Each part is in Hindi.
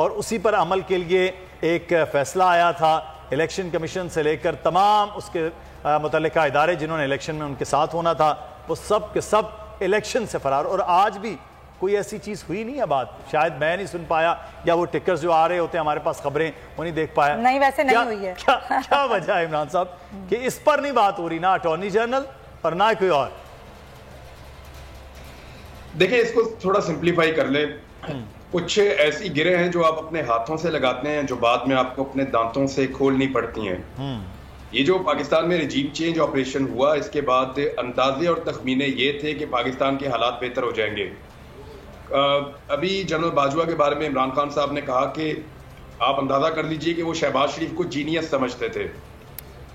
और उसी पर अमल के लिए एक फैसला आया था। इलेक्शन कमीशन से लेकर तमाम उसके मुतल्लिका इदारे जिन्होंने इलेक्शन में उनके साथ होना था, वो सब के सब इलेक्शन से फरार। और आज भी कोई ऐसी चीज़ हुई नहीं है बात, शायद मैं नहीं सुन पाया या वो टिकर्स जो आ रहे होते हैं हमारे पास खबरें वो नहीं देख पाया। नहीं, वैसे नहीं हुई है। क्या वजह है इमरान साहब कि इस पर नहीं बात हो रही, ना अटॉर्नी जनरल और ना कोई और? देखिए, इसको थोड़ा सिंप्लीफाई कर ले। कुछ ऐसी गिरें हैं जो आप अपने हाथों से लगाते हैं, जो बाद में आपको अपने दांतों से खोलनी पड़ती हैं। ये जो पाकिस्तान में रिजीम चेंज ऑपरेशन हुआ, इसके बाद अंदाजे और तखमीने ये थे कि पाकिस्तान के हालात बेहतर हो जाएंगे। अभी जनरल बाजवा के बारे में इमरान खान साहब ने कहा कि आप अंदाजा कर लीजिए कि वो शहबाज शरीफ को जीनियस समझते थे,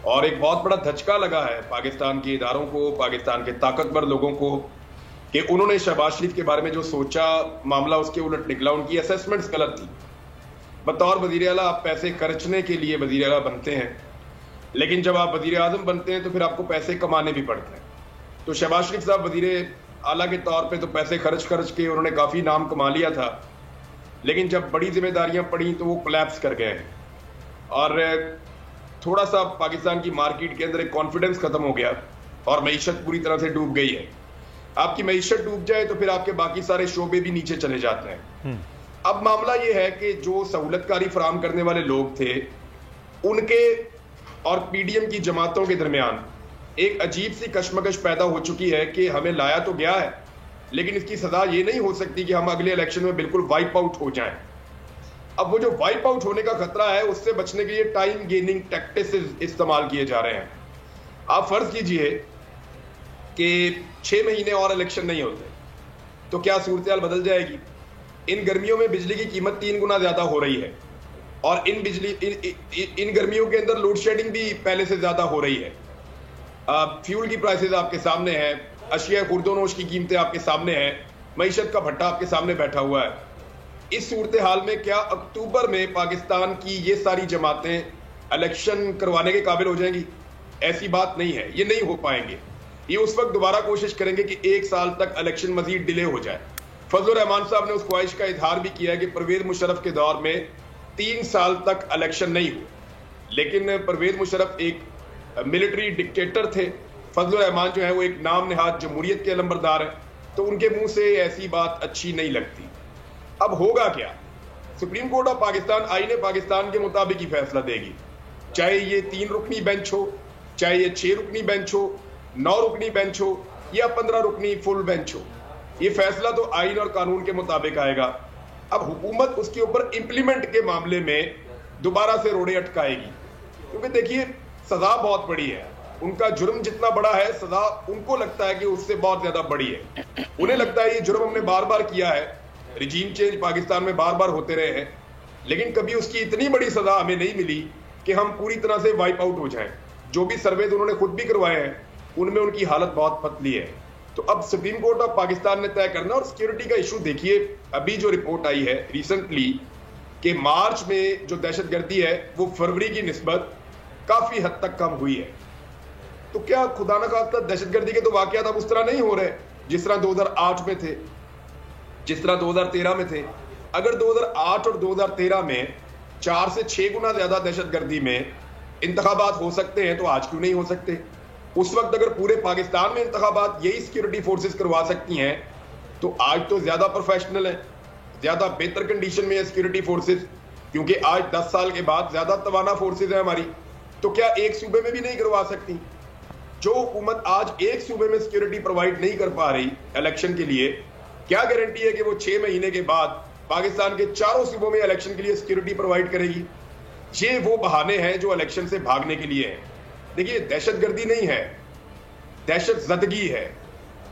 और एक बहुत बड़ा धचका लगा है पाकिस्तान के इदारों को, पाकिस्तान के ताकतवर लोगों को, कि उन्होंने शहबाज शरीफ के बारे में जो सोचा, मामला उसके उलट निकला। उनकी असेसमेंट्स गलत थी। बतौर वजीर आला आप पैसे खर्चने के लिए वजीर आला बनते हैं, लेकिन जब आप वजीर आजम बनते हैं तो फिर आपको पैसे कमाने भी पड़ते हैं। तो शहबाज शरीफ साहब वजीर आला के तौर पे तो पैसे खर्च के उन्होंने काफी नाम कमा लिया था, लेकिन जब बड़ी जिम्मेदारियां पड़ी तो वो कोलैप्स कर गए और थोड़ा सा पाकिस्तान की मार्केट के अंदर एक कॉन्फिडेंस खत्म हो गया और मईशत पूरी तरह से डूब गई है। आपकी मईशत डूब जाए तो फिर आपके बाकी सारे शोबे भी नीचे चले जाते हैं। अब मामला ये है कि जो सहूलतकारी फराम करने वाले लोग थे, उनके और पीडीएम की जमातों के दरमियान एक अजीब सी कशमकश पैदा हो चुकी है कि हमें लाया तो गया है, लेकिन इसकी सजा ये नहीं हो सकती कि हम अगले इलेक्शन में बिल्कुल वाइप आउट हो जाएं। अब वो जो वाइप आउट होने का खतरा है, उससे बचने के लिए टाइम गेनिंग टैक्टिक्स इस्तेमाल किए जा रहे हैं। आप फर्ज कीजिए कि 6 महीने और इलेक्शन नहीं होते तो क्या सूरत हाल बदल जाएगी। इन गर्मियों में बिजली की कीमत 3 गुना ज्यादा हो रही है, और इन गर्मियों के अंदर लोड शेडिंग भी पहले से ज्यादा हो रही है। फ्यूल की प्राइसेस आपके सामने है, अशिया खुर्दोनोश की कीमतें आपके सामने हैं, मईशत का भट्टा आपके सामने बैठा हुआ है। इस सूरत हाल में क्या अक्टूबर में पाकिस्तान की ये सारी जमातें इलेक्शन करवाने के काबिल हो जाएंगी? ऐसी बात नहीं है, ये नहीं हो पाएंगे। ये उस वक्त दोबारा कोशिश करेंगे कि 1 साल तक इलेक्शन मजीद डिले हो जाए। फजलुर रहमान साहब ने उस ख्वाहिश का इजहार भी किया है कि परवेज मुशर्रफ के दौर में 3 साल तक इलेक्शन नहीं हुए, लेकिन परवेज मुशर्रफ एक मिलिट्री डिक्टेटर थे, फजलुर रहमान जो है वो एक नाम नहाद जमहूरियत के अलमबरदार है, तो उनके मुंह से ऐसी बात अच्छी नहीं लगती। अब होगा क्या? सुप्रीम कोर्ट ऑफ पाकिस्तान आईने पाकिस्तान के मुताबिक ही फैसला देगी, चाहे ये 3 रुकनी बेंच हो, चाहे ये 6 रुकनी बेंच हो, 9 रुकनी बेंच हो या 15 रुकनी फुल बेंच हो। ये फैसला तो आईन और कानून के मुताबिक आएगा। अब हुकूमत उसके ऊपर इंप्लीमेंट के मामले में दोबारा से रोड़े अटकाएगी, क्योंकि देखिए सजा बहुत बड़ी है। उनका जुर्म जितना बड़ा है, सजा उनको लगता है कि उससे बहुत ज्यादा बड़ी है। उन्हें लगता है ये जुर्म हमने बार बार किया है, रिजीम चेंज पाकिस्तान में बार बार होते रहे हैं, लेकिन कभी उसकी इतनी बड़ी सजा हमें नहीं मिली कि हम पूरी तरह से वाइप आउट हो जाएं। जो भी सर्वे उन्होंने खुद भी करवाए हैं, उनमें उनकी हालत बहुत पतली है। तो अब सुप्रीम कोर्ट ऑफ पाकिस्तान ने तय करना। और सिक्योरिटी का इशू देखिए, अभी जो रिपोर्ट आई है रिसेंटली कि मार्च में जो दहशतगर्दी है वो फरवरी की निस्बत काफी हद तक कम हुई है। तो क्या खुदा न खास्ता दहशतगर्दी के तो वाकयात अब उस तरह नहीं हो रहे जिस तरह 2008 में थे, जिस तरह 2013 में थे। अगर 2008 और 2013 में 4 से 6 गुना ज्यादा दहशतगर्दी में इंतखाबात हो सकते हैं, तो आज क्यों नहीं हो सकते? उस वक्त अगर पूरे पाकिस्तान में इंतखाबात यही सिक्योरिटी फोर्सेस करवा सकती हैं, तो आज तो ज्यादा प्रोफेशनल है, ज्यादा बेहतर कंडीशन में है सिक्योरिटी फोर्सेस, क्योंकि आज 10 साल के बाद ज्यादा तवाना फोर्सेस है हमारी। तो क्या एक सूबे में भी नहीं करवा सकती? जो हुकूमत आज एक सूबे में सिक्योरिटी प्रोवाइड नहीं कर पा रही इलेक्शन के लिए, क्या गारंटी है कि वो 6 महीने के बाद पाकिस्तान के 4 सूबों में इलेक्शन के लिए सिक्योरिटी प्रोवाइड करेगी? ये वो बहाने हैं जो इलेक्शन से भागने के लिए हैं। देखिए, दहशतगर्दी नहीं है, दहशत ज़दगी है,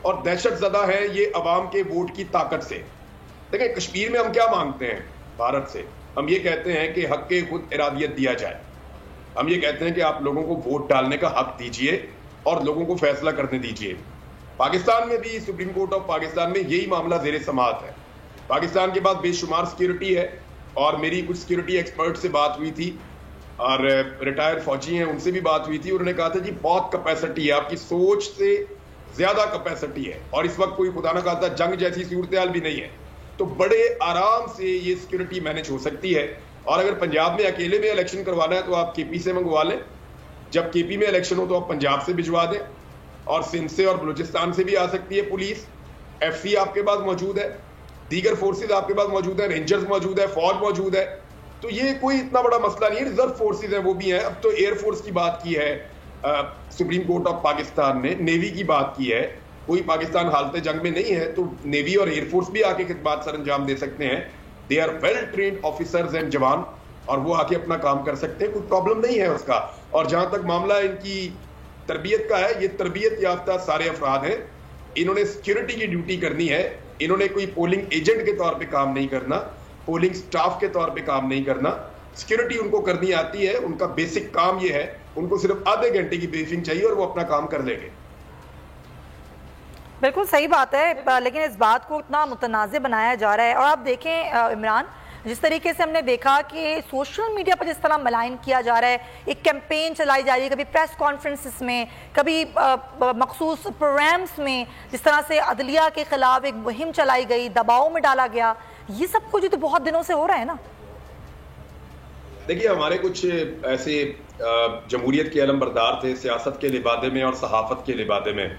और दहशत ज़दा है ये अवाम के वोट की ताकत से। देखिए, कश्मीर में हम क्या मांगते हैं भारत से? हम ये कहते हैं कि हक के खुद इरादियत दिया जाए। हम ये कहते हैं कि आप लोगों को वोट डालने का हक दीजिए और लोगों को फैसला करने दीजिए। पाकिस्तान में भी सुप्रीम कोर्ट ऑफ पाकिस्तान में यही मामला ज़ेरे समाअत है। पाकिस्तान के पास बेशुमार सिक्योरिटी है, और मेरी कुछ सिक्योरिटी एक्सपर्ट से बात हुई थी और रिटायर्ड फौजी हैं, उनसे भी बात हुई थी। उन्होंने कहा था जी बहुत कैपेसिटी है, आपकी सोच से ज्यादा कैपेसिटी है, और इस वक्त कोई खुदा ना खास्ता जंग जैसी सूरत हाल भी नहीं है। तो बड़े आराम से ये सिक्योरिटी मैनेज हो सकती है। और अगर पंजाब में अकेले में इलेक्शन करवाना है तो आप केपी से मंगवा लें, जब केपी में इलेक्शन हो तो आप पंजाब से भिजवा दें, और सिंध से और बलूचिस्तान से भी आ सकती है पुलिस। एफसी आपके पास मौजूद है, दीगर फोर्सेज आपके पास मौजूद है, रेंजर्स मौजूद है, फौज मौजूद है, तो ये कोई इतना बड़ा मसला नहीं है। रिजर्व फोर्सेज है वो भी हैं। अब तो एयरफोर्स की बात की है सुप्रीम कोर्ट ऑफ पाकिस्तान ने, नेवी की बात की है। कोई पाकिस्तान हालत जंग में नहीं है तो नेवी और एयरफोर्स भी आके खिदमत सर अंजाम दे सकते हैं। They are well trained officers and jawan, और वो आके अपना काम कर सकते हैं, कोई प्रॉब्लम नहीं है उसका। और जहां तक मामला इनकी तरबियत का है, ये तरबियत याफ्ता सारे अफराद हैं, इन्होंने सिक्योरिटी की ड्यूटी करनी है। इन्होंने कोई पोलिंग एजेंट के तौर पे काम नहीं करना, पोलिंग स्टाफ के तौर पे काम नहीं करना। सिक्योरिटी उनको करनी आती है, उनका बेसिक काम ये है, उनको सिर्फ आधे घंटे की ब्रीफिंग चाहिए और वो अपना काम कर लेंगे। बिल्कुल सही बात है, लेकिन इस बात को इतना मुतनाज़ बनाया जा रहा है। और आप देखें इमरान, जिस तरीके से हमने देखा कि सोशल मीडिया पर जिस तरह मलाइन किया जा रहा है, एक कैंपेन चलाई जा रही है, कभी प्रेस कॉन्फ्रेंसेस में, कभी मखसूस प्रोग्राम्स में, जिस तरह से अदलिया के खिलाफ एक मुहिम चलाई गई, दबाव में डाला गया, ये सब कुछ तो बहुत दिनों से हो रहा है ना। देखिए, हमारे कुछ ऐसे जमहूरियत के अलमबरदार थे सियासत के लिबादे में और सहाफत के लिबादे में,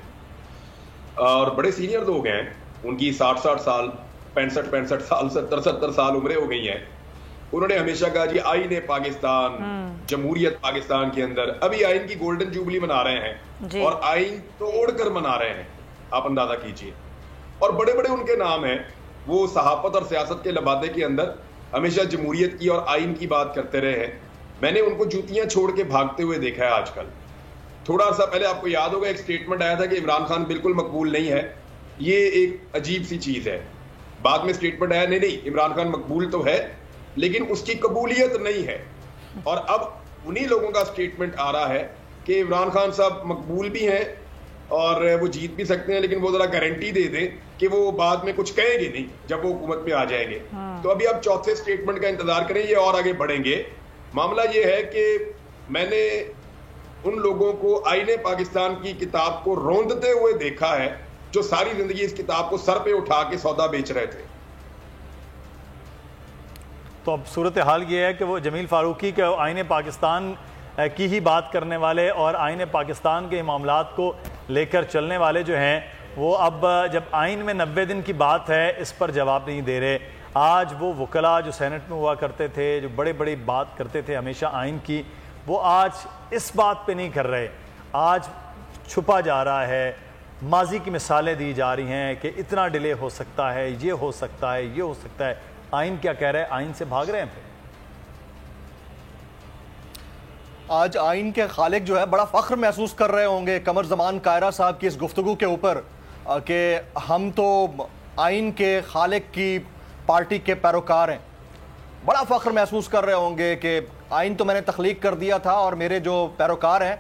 और बड़े सीनियर लोग हैं, उनकी 60-60 साल, 65-65 साल, 70-70 साल उम्रें हो गई हैं। उन्होंने हमेशा कहा जी आईन पाकिस्तान, जमहूरियत पाकिस्तान के अंदर, अभी आईन की गोल्डन जुबली मना रहे हैं और आईन तोड़कर मना रहे हैं, आप अंदाजा कीजिए। और बड़े बड़े उनके नाम हैं, वो सहाफत और सियासत के लबादे के अंदर हमेशा जमहूरियत की और आईन की बात करते रहे हैं। मैंने उनको जूतियां छोड़ के भागते हुए देखा है आजकल। थोड़ा सा पहले आपको याद होगा एक स्टेटमेंट आया था कि इमरान खान बिल्कुल मकबूल नहीं है, ये एक अजीब सी चीज है। बाद में स्टेटमेंट आया नहीं नहीं इमरान खान मकबूल तो है लेकिन उसकी कबूलियत नहीं है। और अब उन्हीं लोगों का स्टेटमेंट आ रहा है कि इमरान खान साहब मकबूल भी हैं और वो जीत भी सकते हैं, लेकिन वो जरा गारंटी दे दें कि वो बाद में कुछ कहेंगे नहीं जब वो हुकूमत में आ जाएंगे। तो अभी आप चौथे स्टेटमेंट का इंतजार करें, ये और आगे बढ़ेंगे। मामला ये है कि मैंने उन लोगों को आईने पाकिस्तान की किताब को रौंदते हुए देखा है जो सारी जिंदगी इस किताब को सर पे उठा के सौदा बेच रहे थे। तो अब सूरत हाल ये है कि वो जमील फारूकी के आईने पाकिस्तान की ही बात करने वाले और आईने पाकिस्तान के मामलात को लेकर चलने वाले जो हैं, वो अब जब आइन में 90 दिन की बात है इस पर जवाब नहीं दे रहे। आज वो वकला जो सेनेट में हुआ करते थे, जो बड़े बड़ी बात करते थे हमेशा आइन की, वो आज इस बात पे नहीं कर रहे। आज छुपा जा रहा है, माजी की मिसालें दी जा रही हैं कि इतना डिले हो सकता है, ये हो सकता है, ये हो सकता है। आइन क्या कह रहे हैं? आइन से भाग रहे हैं। आज आइन के खालिक जो है बड़ा फ़ख्र महसूस कर रहे होंगे कमर ज़मान कायरा साहब की इस गुफ्तगू के ऊपर कि हम तो आइन के खालिक की पार्टी के पैरोकार हैं। बड़ा फ़ख्र महसूस कर रहे होंगे कि आइन तो मैंने तख्लीक कर दिया था और मेरे जो पैरोकार हैं